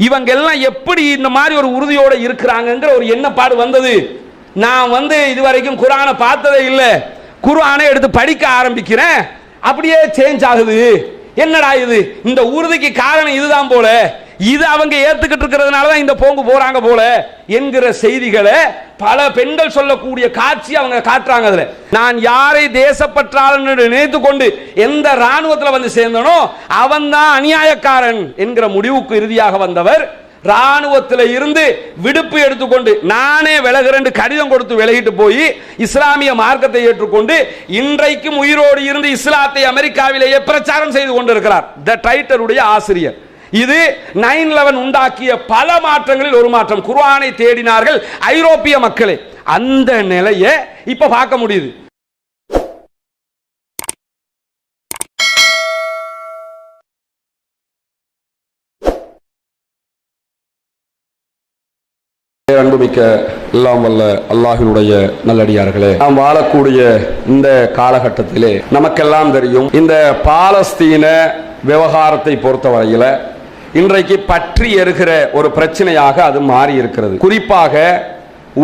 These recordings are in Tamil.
இவங்க எல்லாம் எப்படி இந்த மாதிரி ஒரு உறுதியோடு இருக்கிறாங்கங்கிற ஒரு எண்ணப்பாடு வந்தது. நான் இதுவரைக்கும் குர்ஆனை பார்த்ததே இல்லை, குர்ஆனை எடுத்து படிக்க ஆரம்பிக்கிறேன், அப்படியே சேஞ்ச் ஆகுது. என்னடா இது, இந்த உறுதிக்கு காரணம் இதுதான் போல, இது அவங்க ஏத்துக்கிட்டு இருக்கிறதுனால தான் இந்த போங்கு போறாங்க போல என்கிற செய்திகளை பல பெண்கள் சொல்லக்கூடிய காட்சி அவங்க காட்டுறாங்க. அதுல நான் யாரை தேசப்பற்றாளன் நினைத்து கொண்டு எந்த ராணுவத்தில் சேர்ந்தனோ அவன் தான் அநியாயக்காரன் என்கிற முடிவுக்கு இறுதியாக வந்தவர். ராணுவத்தில் இருந்து விடுப்பு எடுத்துக்கொண்டு நானே விலகிறேன் கடிதம் கொடுத்து விலகிட்டு போய் இஸ்லாமிய மார்க்கத்தை ஏற்றுக்கொண்டு இன்றைக்கும் உயிரோடு இருந்து இஸ்லாத்தை அமெரிக்காவிலேயே பிரச்சாரம் செய்து கொண்டிருக்கிறார் த டைட்டருடைய ஆசிரியர். இது 9/11 உண்டாக்கிய பல மாற்றங்களில் ஒரு மாற்றம். குர்ஆனை தேடினார்கள் ஐரோப்பிய மக்களே. அந்த நிலையை இப்ப பார்க்க முடியுது. அன்புமிக்க எல்லாம் வல்ல அல்லாஹ்வினுடைய நல்லடியார்களே, நாம் வாழக்கூடிய இந்த காலகட்டத்திலே நமக்கெல்லாம் தெரியும், இந்த பாலஸ்தீன விவகாரத்தை பொறுத்தவரையில் இன்றைக்கு பற்றி எறுகிற ஒரு பிரச்சனையாக அது மாறி இருக்கிறது. குறிப்பாக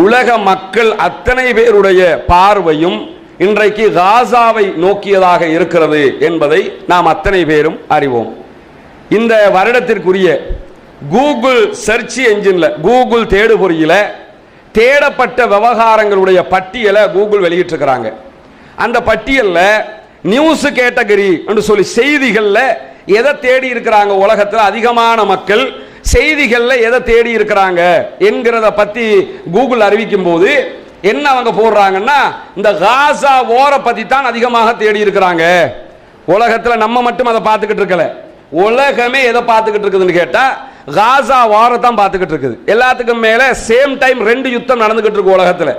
உலக மக்கள் அத்தனை பேருடைய பார்வையும் இன்றைக்கு காசாவை நோக்கியதாக இருக்கிறது என்பதை நாம் அத்தனை பேரும் அறிவோம். இந்த வருடத்திற்குரிய கூகுள் சர்ச் என்ஜின்ல, கூகுள் தேடுபொறியில தேடப்பட்ட விவகாரங்களுடைய பட்டியலை கூகுள் வெளியிட்டிருக்கிறாங்க. அந்த பட்டியலில் நியூஸ் கேட்டகரி என்று சொல்லி செய்திகள்ல எதை தேடி இருக்கிறாங்க, உலகத்தில் அதிகமான மக்கள் செய்திகள்ல எதை தேடி இருக்கிறாங்க என்கிறத பத்தி கூகுள் அறிவிக்கும் போது என்ன அவங்க போடுறாங்கன்னா, இந்த காசா ஓரை பத்தி தான் அதிகமாக தேடி இருக்கிறாங்க. உலகத்தில் நம்ம மட்டும் அதை பார்த்துக்கிட்டு இருக்கல, உலகமே எதை பார்த்துக்கிட்டு இருக்குதுன்னு கேட்டா காசா வாரத்தான் பார்த்துக்கிட்டு இருக்குது. எல்லாத்துக்கும் மேல சேம் டைம் 2 யுத்தம் நடந்துகிட்டு இருக்கு உலகத்தில்.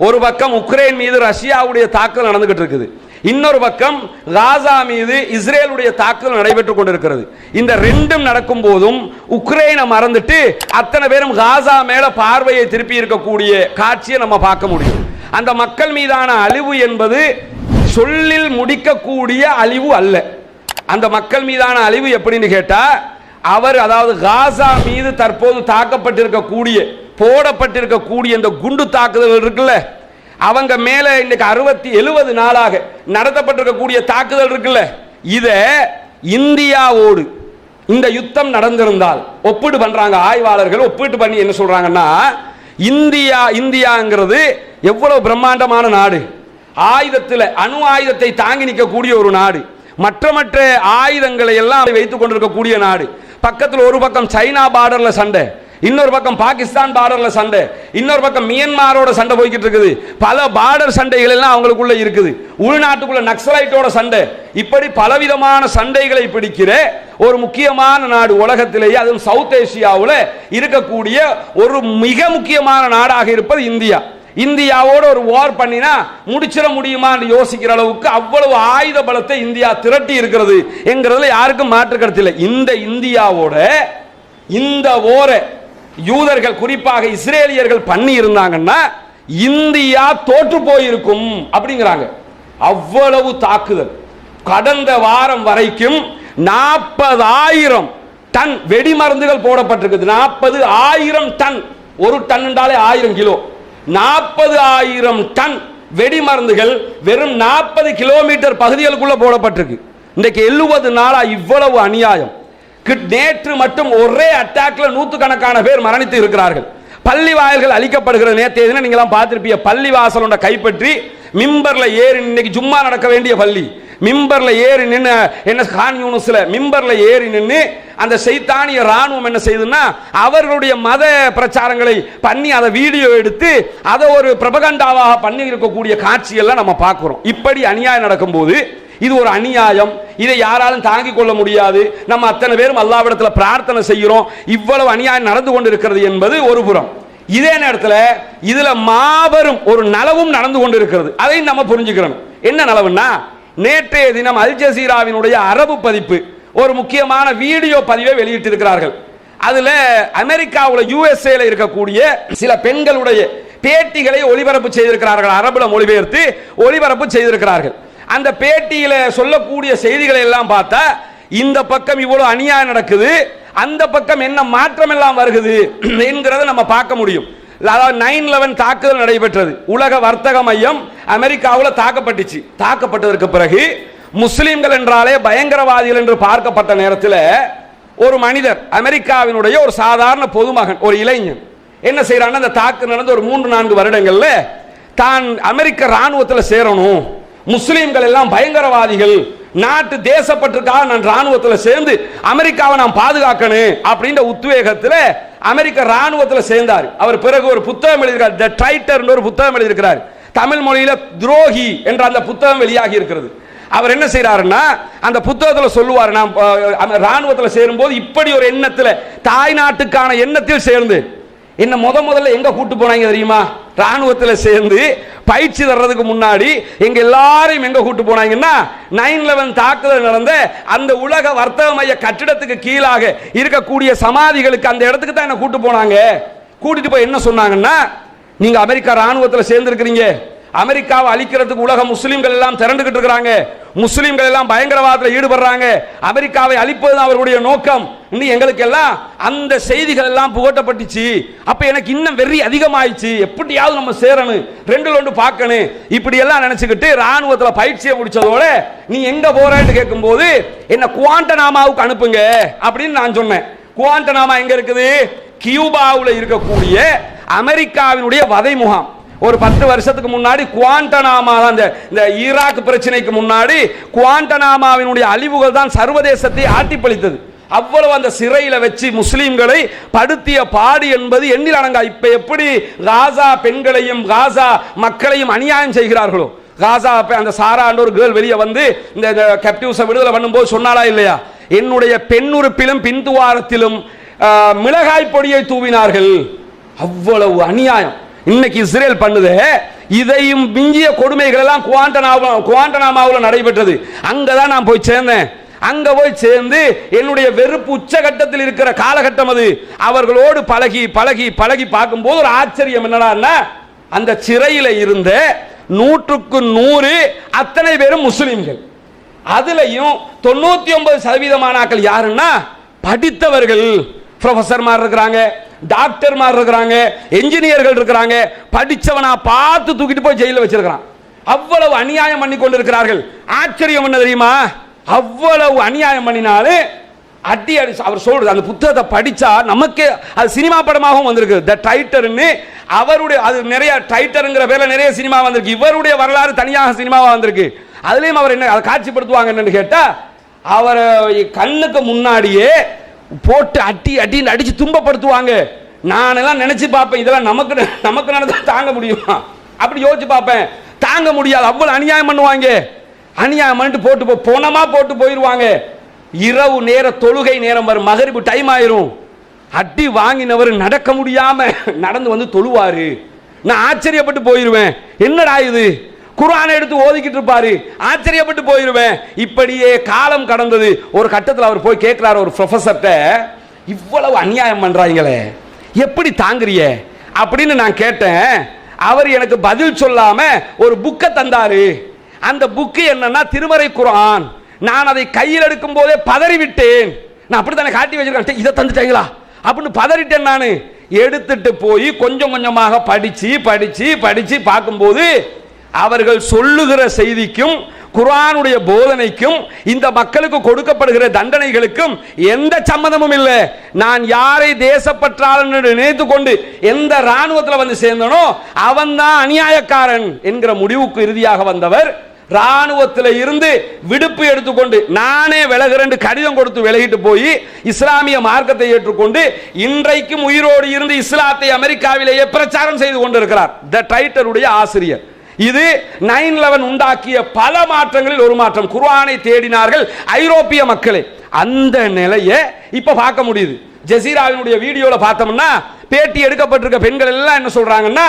ஒரு பக்கம் உக்ரைன் மீது ரஷ்யாவுடைய தாக்குதல் நடந்துகிட்டு இருக்குது, இன்னொரு பக்கம் காசா மீது இஸ்ரேலுடைய தாக்குதல் நடைபெற்றுக் கொண்டிருக்கிறது. இந்த ரெண்டும் நடக்கும் போதும் உக்ரைனை மறந்துட்டு அத்தனை பேரும் காசா மேல பார்வையை திருப்பி இருக்கக்கூடிய காட்சியை நம்ம பார்க்க முடியும். அந்த மக்கள் மீதான அழிவு என்பது சொல்லில் முடிக்கக்கூடிய அழிவு அல்ல. அந்த மக்கள் மீதான அழிவு எப்படின்னு கேட்டா, அவர் அதாவது காசா மீது தற்போது தாக்கப்பட்டிருக்கக்கூடிய போடப்பட்டிருக்கக்கூடிய இந்த குண்டு தாக்குதல் இருக்குல்ல, அவங்க மேல இன்னைக்கு 60-70 நாளாக நடத்தப்பட்டிருக்கக்கூடிய தாக்குதல் இருக்குல்ல, இத இந்தியாவோடு இந்த யுத்தம் நடந்திருந்தால் ஒப்பிட்டு பண்றாங்க ஆய்வாளர்கள். ஒப்பிட்டு பண்ணி என்ன சொல்றாங்கன்னா, இந்தியாங்கிறது எவ்வளவு பிரம்மாண்டமான நாடு, ஆயுதத்தில் அணு ஆயுதத்தை தாங்கி நிற்கக்கூடிய ஒரு நாடு, மற்ற ஆயுதங்களை எல்லாம் வைத்துக் கொண்டிருக்கக்கூடிய நாடு. பக்கத்தில் ஒரு பக்கம் சைனா பார்டர்ல சண்டை, இன்னொரு பக்கம் பாகிஸ்தான் பார்டர்ல சண்டை, இன்னொரு பக்கம் மியான்மரோட சண்டை போய்கிட்டு இருக்குது. பல பார்டர் சண்டைகள் எல்லாம் அவங்களுக்குள்ள இருக்குது. உள்நாட்டுக்குள்ள நக்சலைட்டோட சண்டை, இப்படி பலவிதமான சண்டைகளை பிடிக்கிற ஒரு முக்கியமான நாடு உலகத்திலேயே, அதுவும் சவுத் ஏசியாவில் இருக்கக்கூடிய ஒரு மிக முக்கியமான நாடாக இருப்பது இந்தியா. இந்தியாவோட ஒரு வார் பண்ணினா முடிச்சிட முடியுமா யோசிக்கிற அளவுக்கு அவ்வளவு ஆயுத பலத்தை இந்தியா திரட்டி இருக்கிறது என்கிறதுல யாருக்கும் மாற்று கருத்து இல்லை. இந்த இந்தியாவோட இந்த ஓரை யூதர்கள் குறிப்பாக இஸ்ரேலியர்கள் பண்ணி இருந்தாங்கன்னா இந்தியா தோற்று போயிருக்கும் அப்படிங்கிறாங்க. அவ்வளவு தாக்குதல். கடந்த வாரம் வரைக்கும் 40,000 டன் வெடிமருந்துகள் போடப்பட்டிருக்குது. 40,000 டன், ஒரு டன் என்றாலே 1000 கிலோ. 40,000 டன் வெடிமருந்துகள் வெறும் 40 கிலோமீட்டர் பகுதிகளுக்குள்ள போடப்பட்டிருக்கு. இன்றைக்கு 70 நாளா இவ்வளவு அநியாயம். நேற்று மட்டும் ஒரே அட்டாக்ல 100கணக்கான பேர் மரணித்து இருக்கிறார்கள். பள்ளி வாயில்கள் அழிக்கப்படுகிற நேற்றைய தினம் நீங்க எல்லாம் பார்த்திருப்பீங்க. பள்ளி வாசலோட கைப்பற்றி மிம்பர்ல ஏறி, இன்னைக்கு ஜும்மா நடக்க வேண்டிய பள்ளி, மிம்பர்ல ஏறி நின்று என்ன கான் யூனுஸ்ல மிம்பர்ல ஏறி நின்று அந்த சைத்தானிய ராணுவம் என்ன செய்யுதுன்னா, அவர்களுடைய மத பிரச்சாரங்களை பண்ணி அதை வீடியோ எடுத்து அதை ஒரு பிரபகண்டாவாக பண்ணி இருக்கக்கூடிய காட்சியெல்லாம் நம்ம பார்க்கிறோம். இப்படி அநியாயம் நடக்கும்போது இது ஒரு அநியாயம், இதை யாராலும் தாங்கிக் கொள்ள முடியாது. நம்ம அத்தனை பேரும் அல்லாஹ்விடத்தில் பிரார்த்தனை செய்கிறோம். இவ்வளவு அநியாயம் நடந்து கொண்டிருக்கிறது என்பது ஒரு புறம். இதே நேரத்தில் இதுல மாபெரும் ஒரு நலவும் நடந்து கொண்டிருக்கிறது. அதையும் நம்ம புரிஞ்சுக்கிறோம். என்ன நலவுன்னா, நேற்றைய தினம் அல் ஜசீராவினுடைய அரபு பதிப்பு ஒரு முக்கியமான வீடியோ பதிவை வெளியிட்டிருக்கிறார்கள். அதுல அமெரிக்காவுல யுஎஸ்ஏல இருக்கக்கூடிய சில பெண்களுடைய பேட்டிகளை ஒளிபரப்பு செய்திருக்கிறார்கள். அரபுல மொழிபெயர்த்து ஒளிபரப்பு செய்திருக்கிறார்கள். அந்த பேட்டியில சொல்லக்கூடிய செய்திகளை எல்லாம் பார்த்தா, இந்த பக்கம் இவ்வளவு அநியாயம் நடக்குது, அந்த பக்கம் என்ன மாற்றம் எல்லாம் வருகிறது என்கிறத நம்ம பார்க்க முடியும். அதாவது 9/11 தாக்குதல் நடைபெற்றது. உலக வர்த்தக மையம் அமெரிக்காவில் தாக்கப்பட்டுச்சு. தாக்கப்பட்டதற்கு பிறகு முஸ்லிம்கள் என்றாலே பயங்கரவாதிகள் என்று பார்க்கப்பட்ட நேரத்தில் ஒரு மனிதர், அமெரிக்காவினுடைய ஒரு சாதாரண பொதுமகன், ஒரு இளைஞன் என்ன செய்யறான்னா, அந்த தாக்கு நடந்த ஒரு 3-4 வருடங்கள்ல தான் அமெரிக்க ராணுவத்தில் சேரணும், முஸ்லிம்கள் எல்லாம் பயங்கரவாதிகள், நாட்டு தேசப்பற்றுக்காக நான் ராணுவத்தில் சேர்ந்து அமெரிக்காவை நான் பாதுகாக்கணும் அப்படின்ற உத்வேகத்தில் அமெரிக்க ராணுவத்தில் சேர்ந்தார். அவர் பிறகு ஒரு புத்தகம் எழுதியிருக்கார், த ட்ரைட்டர் ஒரு புத்தகம் எழுதியிருக்கிறார். தமிழ் மொழியில துரோகி என்ற அந்த புத்தகம் வெளியாகி இருக்கிறது. அவர் என்ன செய்யறாருன்னா, அந்த புத்தகத்தில் சொல்லுவார், நான் ராணுவத்தில் சேரும்போது இப்படி ஒரு எண்ணத்தில், தாய் நாட்டுக்கான எண்ணத்தில் சேர்ந்து என்ன முதல்ல எங்க கூட்டு போனாங்க தெரியுமா? ராணுவத்தில் சேர்ந்து பயிற்சி தர்றதுக்கு முன்னாடி எங்க எல்லாரையும் எங்க கூட்டு போனாங்கன்னா 9/11 தாக்குதல் நடந்த அந்த உலக வர்த்தக மைய கட்டிடத்துக்கு கீழாக இருக்கக்கூடிய சமாதிகளுக்கு அந்த இடத்துக்கு தான் என்ன கூட்டு போனாங்க. கூட்டிட்டு போய் என்ன சொன்னாங்கன்னா, நீங்க அமெரிக்கா ராணுவத்தில் சேர்ந்திருக்கிறீங்க, அமெரிக்காவை அழிக்கிறதுக்கு உலக முஸ்லிம்கள் எல்லாம் திரண்டுகிட்டு இருக்கிறாங்க, முஸ்லிம்கள் எல்லாம் பயங்கரவாதத்தில் ஈடுபடுறாங்க, அமெரிக்காவை அழிப்பது அவர்களுடைய நோக்கம், எங்களுக்கு எல்லாம் அந்த செய்திகள் எல்லாம் புகட்டப்பட்டுச்சு. அப்ப எனக்கு இன்னும் வெறி அதிகமாயிடுச்சு, எப்படியாவது நம்ம சேரணும், 2 பார்க்கணும், இப்படி எல்லாம் நினைச்சுக்கிட்டு ராணுவத்தில் பயிற்சியை முடிச்சதோட நீ எங்க போறேன்னு கேட்கும்போது என்ன குவாண்டனாமாவுக்கு அனுப்புங்க அப்படின்னு நான் சொன்னேன். குவாண்டனாமா எங்க இருக்குது? கியூபாவில் இருக்கக்கூடிய அமெரிக்காவினுடைய வதை முகாம். ஒரு 10 வருஷத்துக்கு முன்னாடி குவாண்டனாமா, இந்த ஈராக் பிரச்சனைக்கு முன்னாடி குவாண்டனாமாவினுடைய அழிவுகள் தான் சர்வதேசத்தை ஆட்டிப்பளித்தது. அவ்வளவு அந்த சிறையில் வச்சு முஸ்லிம்களை படுத்திய பாடு என்பது எண்ணில் அடங்கா. இப்ப எப்படி காசா பெண்களையும் காசா மக்களையும் அநியாயம் செய்கிறார்களோ, காசா அந்த சாரா ஒரு கேர்ள் வெளியே வந்து இந்த கேப்டிவ்ஸை விடுதலை பண்ணும்போது சொன்னாலா இல்லையா, என்னுடைய பெண்ணுறுப்பிலும் பின்துவாரத்திலும் மிளகாய் பொடியை தூவினார்கள். அவ்வளவு அநியாயம் இன்னைக்கு இஸ்ரேல் பண்ணுது. இதையும் மிஞ்சிய கொடுமைகள் எல்லாம் குவாண்டனாமாவில் நடைபெற்றது. அங்கதான் நான் போய் சேர்ந்தேன். அங்க போய் சேர்ந்து என்னுடைய வெறுப்பு உச்சகட்டத்தில் இருக்கிற காலகட்டம் அது. அவர்களோடு பழகி பழகி பழகி பார்க்கும்போது ஒரு ஆச்சரியம் என்னடா, அந்த சிறையில இருந்த 100க்கு 100 அத்தனை பேரும் முஸ்லிம்கள். அதுலயும் 99% யாருன்னா படித்தவர்கள், ப்ரொஃபசர்மார் இருக்கிறாங்க, டாக்டர்மார் இருக்கிறாங்க, என்ஜினியர்கள் இருக்கிறாங்க. படிச்சவனா பார்த்து தூக்கிட்டு போய் ஜெயில வச்சிருக்கிறான். அவ்வளவு அநியாயம் பண்ணி கொண்டிருக்கிறார்கள். ஆச்சரியம் என்ன தெரியுமா, அவ்வளவு அநியாயம் பண்ணினாலே அடி அடி. அவர் சொல்றது அந்த புத்தகத்தை படிச்சா நமக்கு அது சினிமா படமாகவும் வந்திருக்கு. த டைட்டர்னு அவருடைய, அது நிறைய டைட்டருங்கிற பேர்ல நிறைய சினிமா வந்திருக்கு. இவருடைய வரலாறு தனியாக சினிமாவா வந்திருக்கு. அதுலயும் அவர் என்ன அதை காட்சிப்படுத்துவாங்க என்னன்னு கேட்டா, அவர் கண்ணுக்கு முன்னாடியே போட்டு அட்டி அட்டின்னு அடிச்சு துன்பப்படுத்துவாங்க. நான் எல்லாம் நினைச்சு பார்ப்பேன், இதெல்லாம் நமக்கு நடந்தா தாங்க முடியுமா? அப்படி யோசிச்சு பார்ப்பேன், தாங்க முடியாது. அவ்வளவு அநியாயம் பண்ணுவாங்க. அநியாயம் பண்ணிட்டு போட்டு போனமா போட்டு போயிருவாங்க. இரவு நேர தொழுகை நேரம் வரும், மகரிபு டைம் ஆயிரும். அடி வாங்கினவர் நடக்க முடியாம நடந்து வந்து தொழுவாரு. நான் ஆச்சரியப்பட்டு போயிருவேன், என்னடா இது, குர்ஆனை எடுத்து ஓதிக்கிட்டு இருப்பாரு, ஆச்சரியப்பட்டு போயிருவேன். இப்படியே காலம் கடந்தது. ஒரு கட்டத்தில் அவர் போய் கேட்கிறார் ஒரு ப்ரொஃபசர்ட்ட, இவ்வளவு அநியாயம் பண்றாங்களே எப்படி தாங்குறிய அப்படின்னு நான் கேட்டேன். அவர் எனக்கு பதில் சொல்லாம ஒரு புக்கை தந்தாரு. அந்த புக்கு என்னன்னா திருமறை குர்ஆன். நான் அதை கையில் எடுக்கும் போதே பதறிவிட்டேன். நான் அப்படித்தானே காட்டி வச்சிருக்கேன், இதை தந்துட்டீங்களா அப்படின்னு பதறிட்டேன். நான் எடுத்துட்டு போய் கொஞ்சம் கொஞ்சமாக படிச்சு படிச்சு படிச்சு பார்க்கும்போது அவர்கள் சொல்லுகிற செய்திக்கும் குர்ஆனுடைய போதனைக்கும் இந்த மக்களுக்கு கொடுக்கப்படுகிற தண்டனைகளுக்கும் எந்த சம்பந்தமும் இல்லை. நான் யாரை தேசப்பற்றாளன் நினைத்து கொண்டு எந்த ராணுவத்தில் வந்து சேர்ந்தனோ அவன் தான் அநியாயக்காரன் என்கிற முடிவுக்கு இறுதியாக வந்தவர். ராணுவத்தில் இருந்து விடுப்பு எடுத்துக்கொண்டு நானே விலகிறேன் கடிதம் கொடுத்து விலகிட்டு போய் இஸ்லாமிய மார்க்கத்தை ஏற்றுக்கொண்டு இன்றைக்கும் உயிரோடு இருந்து இஸ்லாத்தை அமெரிக்காவிலேயே பிரச்சாரம் செய்து கொண்டிருக்கிறார் த டைட்டருடைய ஆசிரியர். இது 9/11 உண்டாக்கிய பல மாற்றங்களில் ஒரு மாற்றம். குர்ஆனை தேடினார்கள் ஐரோப்பிய மக்களே. அந்த நிலையை இப்ப பார்க்க முடியுது. ஜசீராவினுடைய வீடியோல பார்த்தோம்னா பேட்டி எடுக்கப்பட்டிருக்க பெண்கள் எல்லாம் என்ன சொல்றாங்கன்னா,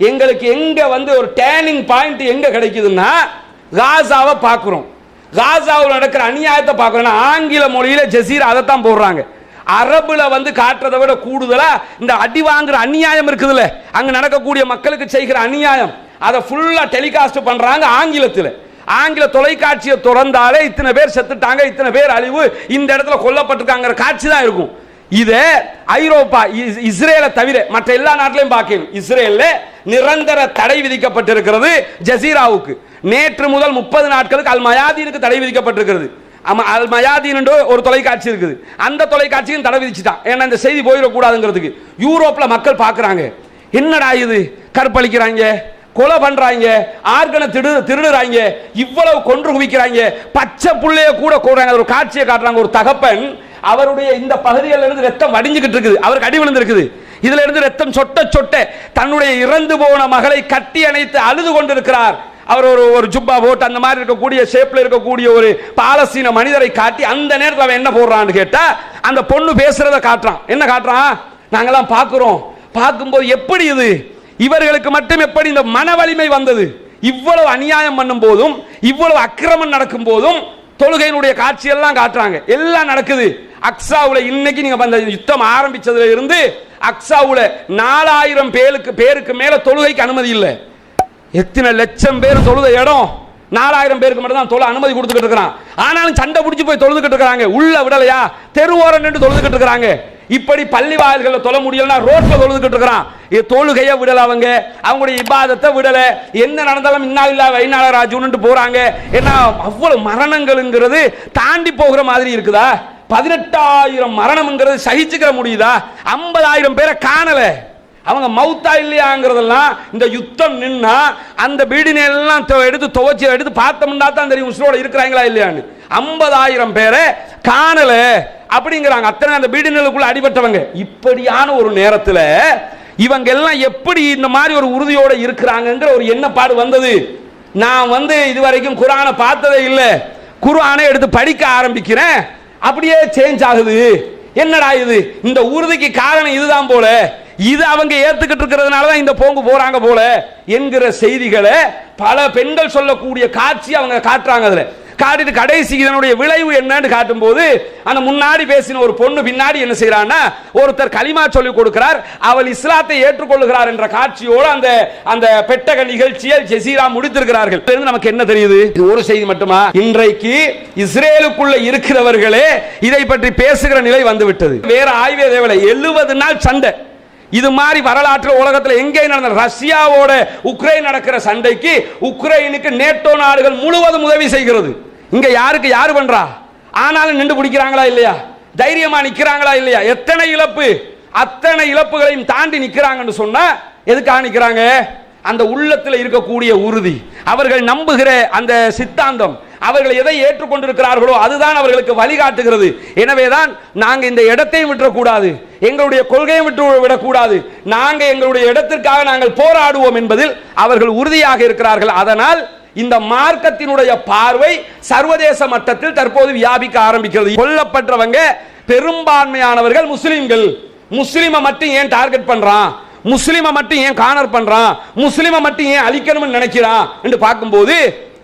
எங்களுக்கு எங்க வந்து ஒரு டேர்னிங் பாயிண்ட் எங்க கிடைக்குதுன்னா காசாவை பார்க்கிறோம், காசாவில் நடக்கிற அநியாயத்தை பார்க்கிறோம். ஆங்கில மொழியில ஜசீரா அதை தான் போடுறாங்க. அரபுல வந்து காட்டுறதை விட கூடுதலா இந்த அடி வாங்குற அநியாயம் இருக்குதுல்ல, அங்க நடக்கக்கூடிய மக்களுக்கு செய்கிற அநியாயம் அதை ஃபுல்லா டெலிகாஸ்ட் பண்றாங்க ஆங்கிலத்தில். ஆங்கில தொலைக்காட்சியை திறந்தாலே இத்தனை பேர் செத்துட்டாங்க, இத்தனை பேர் அழிவு, இந்த இடத்துல கொல்லப்பட்டிருக்காங்கிற காட்சி தான் இருக்கும். இதை ஐரோப்பா இஸ்ரேலை தவிர மற்ற எல்லா நாட்டிலையும் பார்க்கணும். இஸ்ரேல்ல நிரந்தர தடை விதிக்கப்பட்டிருக்கிறது ஜசீராவுக்கு. நேற்று முதல் 30 நாட்களுக்கு அல் மயாதீனுக்கு தடை விதிக்கப்பட்டிருக்கிறது. அல் மயாதீன் என்று ஒரு தொலைக்காட்சி இருக்குது, அந்த தொலைக்காட்சியும் தடை விதிச்சுட்டான். ஏன்னா இந்த செய்தி போயிடக்கூடாதுங்கிறதுக்கு. யூரோப்ல மக்கள் பார்க்குறாங்க, என்னடா இது, கற்பழிக்கிறாங்க, கொலை பண்றாங்க, ஆர்கனை திருடுறாங்க, இவ்வளவு கொன்று குவிக்கிறாங்க, பச்சை புள்ளைய கூட கூடுறாங்க. ஒரு காட்சியை காட்டுறாங்க. ஒரு தகப்பன் அவருடைய இந்த பகுதிகளில் இருந்து ரத்தம் வடிஞ்சுக்கிட்டு இருக்குது, அவருக்கு அடி விழுந்திருக்குது. இதுல இருந்து ரத்தம் சொட்ட சொட்ட தன்னுடைய இறந்து போன மகளை கட்டி அணைத்து அழுது கொண்டிருக்கிறார். அவர் ஒரு ஜுப்பா போட்டு அந்த மாதிரி இருக்கக்கூடிய ஷேப்ல இருக்கக்கூடிய ஒரு பாலஸ்தீன மனிதரை காட்டி அந்த நேரத்தில் அவன் என்ன போடுறான்னு கேட்டா அந்த பொண்ணு பேசுறத காட்டுறான். என்ன காட்டுறான்? நாங்கெல்லாம் பார்க்கிறோம், பார்க்கும்போது எப்படி இது இவர்களுக்கு மட்டும் எப்படி இந்த மன வலிமை வந்தது? இவ்வளவு அநியாயம் பண்ணும் போதும் இவ்வளவு அக்கிரமம் நடக்கும் போதும் தொழுகையினுடைய காட்சி எல்லாம் காட்டுறாங்க. எல்லாம் நடக்குது. அக்ஸாவுல இன்னைக்கு நீங்க அந்த யுத்தம் ஆரம்பிச்சதுல இருந்து அக்ஸாவுல 4000 பேருக்கு மேல தொழுகைக்கு அனுமதி இல்லை. எத்தனை லட்சம் பேர் தொழுத இடம் 4000 பேருக்கு மட்டும் தான் தொழ அனுமதி கொடுத்துக்கிட்டு இருக்கிறான். ஆனாலும் சண்டை பிடிச்சி போய் தொழுதுகிட்டு இருக்காங்க. உள்ள விடலையா, தெருவோரம் நின்று தொழுதுகிட்டு இருக்காங்க. இப்படி பள்ளி வாயில்களில் தொழ முடியலன்னா ரோட்ல தொழுதுகிட்டு இருக்கிறான். தொழுகையை விடல, அவங்களுடைய இபாதத்தை விடல. என்ன நடந்தாலும் இன்னாலில்லா வைநாள ராஜுன்னு போறாங்க. ஏன்னா அவ்வளவு மரணங்கள்ங்கிறது தாண்டி போகிற மாதிரி இருக்குதா? 18,000 மரணம்ங்கிறது சகிச்சுக்கிற முடியுதா? 50,000 பேரை காணல. அவங்க மௌத்தா இல்லையாங்கிறதெல்லாம் இந்த யுத்தம் நின்னா அந்த பீடினை எல்லாம் எடுத்து துவச்சி எடுத்து பார்த்தோம்னா தான் தெரியும் உசுரோட இருக்கிறாங்களா இல்லையான்னு. 50,000 பேரை காணல அப்படிங்கிறாங்க. அத்தனை அந்த பீடினைக்குள்ள அடிபட்டவங்க. இப்படியான ஒரு நேரத்தில் இவங்க எல்லாம் எப்படி இந்த மாதிரி ஒரு உறுதியோட இருக்கிறாங்கிற ஒரு எண்ணப்பாடு வந்தது. நான் இதுவரைக்கும் குர்ஆனை பார்த்ததே இல்லை, குர்ஆனை எடுத்து படிக்க ஆரம்பிக்கிறேன், அப்படியே சேஞ்ச் ஆகுது. என்னடா இது, இந்த உறுதிக்கு காரணம் இதுதான் போல, இது அவங்க ஏத்துக்கிட்டு இருக்கிறதுனால தான் இந்த போங்கு போறாங்க போல என்கிற செய்திகளை பல பெண்கள் சொல்லக்கூடிய காட்சி அவங்க காட்டுறாங்க. அதுல காட்டிட்டு கடைசி இதனுடைய விளைவு என்னன்னு காட்டும் போது அந்த முன்னாடி பேசின ஒரு பொண்ணு பின்னாடி என்ன செய்யறான்னா ஒருத்தர் கலிமா சொல்லி கொடுக்கிறார், அவள் இஸ்லாத்தை ஏற்றுக்கொள்கிறார் என்ற காட்சியோடு அந்த அந்த பெட்டக நிகழ்ச்சியை ஜசீரா முடித்திருக்கிறார்கள். நமக்கு என்ன தெரியுது? இது ஒரு செய்தி மட்டுமா? இன்றைக்கு இஸ்ரேலுக்குள்ள இருக்கிறவர்களே இதை பற்றி பேசுகிற நிலை வந்துவிட்டது. வேற ஆய்வே தேவையில்லை. 70 நாள் சண்டை. இது மாதிரி வரலாற்று உலகத்தில் எங்கே நடந்த ரஷ்யாவோட உக்ரைன் நடக்கிற சண்டைக்கு உக்ரைனுக்கு நேட்டோ நாடுகள் முழுவதும் உதவி செய்கிறது. இங்க யாருக்கு யாரு பண்றா? ஆனாலும் நின்று பிடிக்கிறாங்களா இல்லையா? தைரியமா நிக்கிறாங்களா இல்லையா? எத்தனை இழப்பு, அத்தனை இழப்புகளையும் தாண்டி நிக்கிறாங்கன்னு சொன்னா எதுக்காக நிக்கிறாங்க? அந்த உள்ளத்தில் இருக்கக்கூடிய உறுதி, அவர்கள் நம்புகிற அந்த சித்தாந்தம், அவர்கள் எதை ஏற்றுக்கொண்டிருக்கிறார்களோ அதுதான் அவர்களுக்கு வழிகாட்டுகிறது. எனவேதான் நாங்க இந்த இடத்தையும் விட்டுறக்கூடாது, எங்களுடைய கொள்கையை விட்டு விடக்கூடாது, நாங்க எங்களுடைய இடத்திற்காக நாங்கள் போராடுவோம் என்பதில் அவர்கள் உறுதியாக இருக்கிறார்கள். அதனால் இந்த மார்க்கத்தினுடைய பார்வை சர்வதேச மட்டத்தில் தற்போது வியாபிக்க ஆரம்பிக்கிறது. கொல்லப்பட்டவங்க பெரும்பான்மையானவர்கள் முஸ்லிம்கள். முஸ்லிமை மட்டும் ஏன் டார்கெட் பண்றான், முஸ்லிமை மட்டும் ஏன் கார்னர் பண்றான், முஸ்லிமை மட்டும் ஏன் அழிக்கணும்னு நினைக்கிறான் என்று பார்க்கும்போது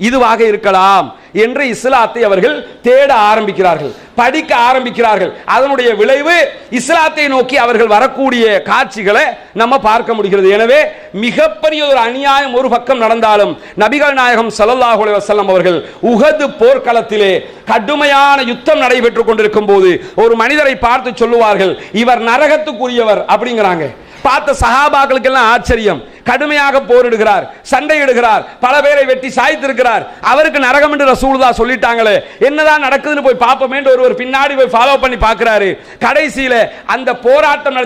இதுவாக இருக்கலாம் என்று இஸ்லாத்தை அவர்கள் தேட ஆரம்பிக்கிறார்கள், படிக்க ஆரம்பிக்கிறார்கள். அதனுடைய விளைவு இஸ்லாத்தை நோக்கி அவர்கள் வரக்கூடிய காட்சிகளை நம்ம பார்க்க முடிகிறது. எனவே மிகப்பெரிய ஒரு அநியாயம் ஒரு பக்கம் நடந்தாலும் நபிகள் நாயகம் ஸல்லல்லாஹு அலைஹி வஸல்லம் அவர்கள் உஹது போர்க்களத்திலே கடுமையான யுத்தம் நடைபெற்றுக் கொண்டிருக்கும் போது ஒரு மனிதரை பார்த்து சொல்லுவார்கள், இவர் நரகத்துக்குரியவர் அப்படிங்கிறாங்க. பார்த்த சஹாபாக்களுக்கு எல்லாம் ஆச்சரியம். கடுமையாக போரிடுகிறார், சண்டையிடுகிறார், பல பேரை வெட்டி சாய்த்திருக்கிறார், அவருக்கு நரகம் என்று ரசூலுல்லாஹ் சொல்லிட்டாங்களே, என்னதான் நடக்குதுன்னு போய் பார்ப்போமே ஒருவர் பின்னாடி போய் ஃபாலோ பண்ணி பார்க்கிறாரு. கடைசியில அந்த போராட்டம்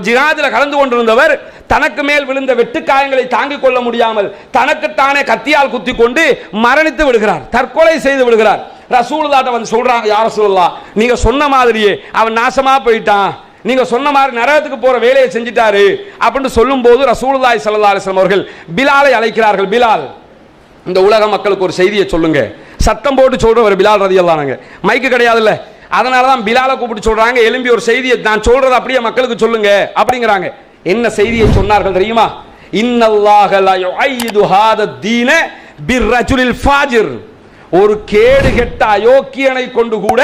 ஜிஹாதில் கலந்து கொண்டிருந்தவர் தனக்கு மேல் விழுந்த வெட்டுக்காயங்களை தாங்கிக் கொள்ள முடியாமல் தனக்குத்தானே கத்தியால் குத்தி கொண்டு மரணித்து விடுகிறார், தற்கொலை செய்து விடுகிறார். ரசூலுல்லாஹ் வந்து சொல்றாங்க, யா ரசூலுல்லாஹ் நீங்க சொன்ன மாதிரியே அவன் நாசமா போயிட்டான், நீங்க சொன்ன மாதிரி நரகத்துக்கு போற வேலையை செஞ்சிட்டாரு அப்படின்னு சொல்லும் போது ரசூலுல்லாஹி ஸல்லல்லாஹு அலைஹி வஸல்லம் அவர்கள் பிலாலை அழைக்கிறார்கள். பிலால், இந்த உலக மக்களுக்கு ஒரு செய்தியை சொல்லுங்க. சத்தம் போட்டு சொல்றவர் பிலால் ரலியல்லாஹு அன்ஹு. மைக்கு கிடையாதுல்ல, அதனால தான் பிலாலை கூப்பிட்டு சொல்றாங்க, எழும்பி ஒரு செய்தியை நான் சொல்றதை அப்படியே மக்களுக்கு சொல்லுங்க அப்படிங்கிறாங்க. என்ன செய்தியை சொன்னார்கள் தெரியுமா? இன்னல்லாஹ லா யுஐது ஹாத தீன பிர்ரஜுலில் ஃபாஜிர். ஒரு கேடு கெட்ட அயோக்கியனை கொண்டு கூட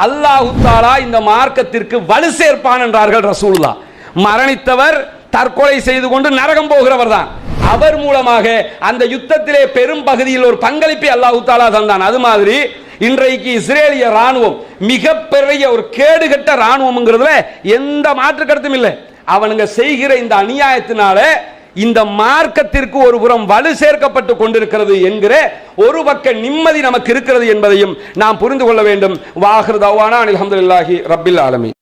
அல்லாஹு தஆலா இந்த மார்க்கத்திற்கு வலு சேர்ப்பான் என்றார்கள் ரசூலுல்லாஹ். மரணித்தவர் தற்கொலை செய்து கொண்டு நரகம் போகிறவர் தான். அவர் மூலமாக அந்த யுத்தத்திலே பெரும் பகுதியில் ஒரு பங்களிப்பை அல்லாஹு தஆலா தந்தான். அது மாதிரி இன்றைக்கு இஸ்ரேலிய ராணுவம் மிகப்பெரிய ஒரு கேடுகட்ட ராணுவம்ங்கிறதுல எந்த மாற்று கருத்தும் இல்லை. அவனுங்க செய்கிற இந்த அநியாயத்தினால இந்த மார்க்கத்திற்கு ஒரு புறம் வலு சேர்க்கப்பட்டு கொண்டிருக்கிறது என்கிற ஒரு பக்க நிம்மதி நமக்கு இருக்கிறது என்பதையும் நாம் புரிந்து கொள்ள வேண்டும். வாஹிர் தவானா அல்ஹம்துலில்லாஹி ரப்பில் ஆலமீன்.